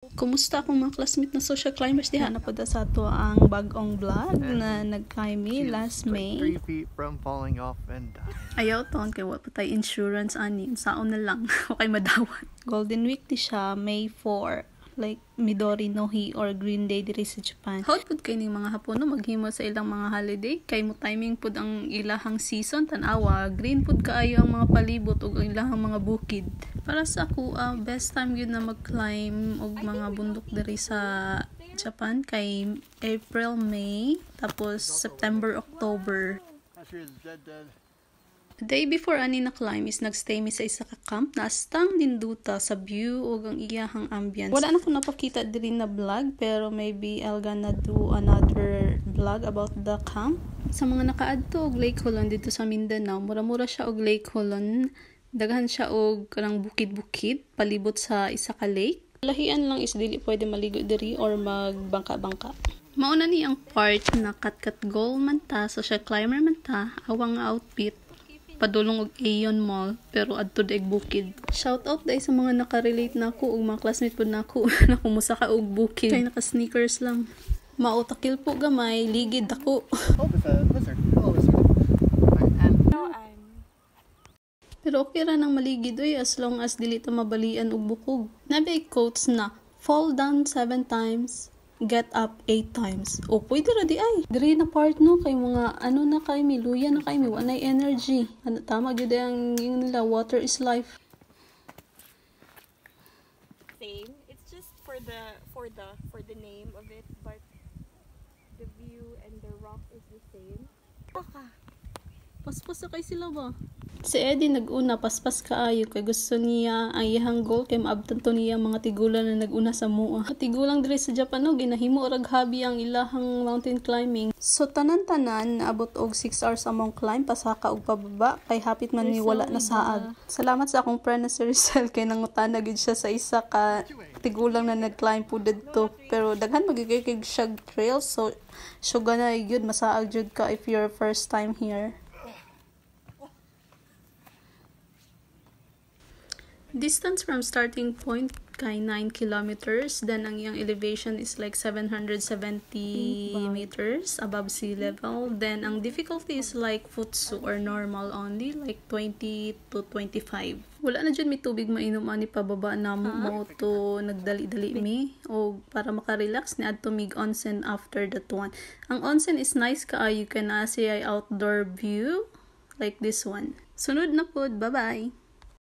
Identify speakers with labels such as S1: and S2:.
S1: Kumusta akong mga classmate na social climbers diha na po sa ato ang bag-ong vlog na nag-climb last May.
S2: 3 feet from falling off and dying.
S1: Ayaw taon kay wala pa tay insurance ani saon na lang okay madawat. Golden Week di siya May 4 like Midori no Hi or Green Day diri sa Japan. How pud kay ning mga Hapon no maghimo sa ilang mga holiday kay mo timing pud ang ilahang season tan-awa green pud kaayo ang mga palibot ug ilahang mga bukid. Para sa ako best time gyud na mag-climb og mga bundok diri sa Japan kay April, May, tapos September, October. The day before ani na climb is nagstay mi sa isa ka camp na astang dinduta sa view ug ang iyahang ambience. Wala na ko napakita diri na vlog pero maybe I'll gonna do another vlog about the camp. Sa mga nakaadto og Lake Holon dito sa Mindanao, mura-mura siya og Lake Holon. Daghan siya og kanang bukid-bukid palibot sa isa ka lake. Lahian lang is dili pwede maligo diri or magbangka-bangka. Mauna ni ang part na kat-kat goal man ta, social climber man ta, awang outfit padulong og Aeon Mall pero adto daig bukid. Shout out dai sa mga nakarelate nako ug mga classmate pud nako na kumusa ka og bukid kay naka sneakers lang. Mautakil po gamay, ligid dako.
S2: Oh, it's a lizard. Oh, lizard.
S1: Pero okay ra nang maligid oy as long as dili ta mabalian og bukog. Nabi quotes na fall down 7 times, get up 8 times. O pwede ra di ay. Diri na part no kay mga ano na kay miluya na kay mi wanay energy. Ano tama gyud ang yung nila water is life.
S3: Same. It's just for the name of it, but the view and the rock is the same.
S1: Paspas kay sila ba? Si Eddie nag-una paspas kaayo kay gusto niya ang iyang goal kay maabtan to niya mga tigulang na nag-una sa mua. Tigulang diri sa Japan no ginahimo rag hobby ang ilahang mountain climbing. So tanan-tanan naabot og 6 hours among climb pasaka og pababa kay hapit man ni wala na saag. Salamat sa akong friend na si Rizal kay nangutana gid siya sa isa ka tigulang na nag-climb pud didto pero daghan magigig siya trail so gana gyud masaag jud ka if you're first time here. Distance from starting point kay 9 kilometers. Then ang iyang elevation is like 770 meters above sea level. Then ang difficulty is like futsu or normal only, like 20 to 25. Wala na dyan may tubig mainom ani pababa na mo to nagdali-dali mi o para makarelax ni adto mig onsen after that one. Ang onsen is nice kaayo kay naa siya outdoor view like this one. Sunod na pod, bye-bye!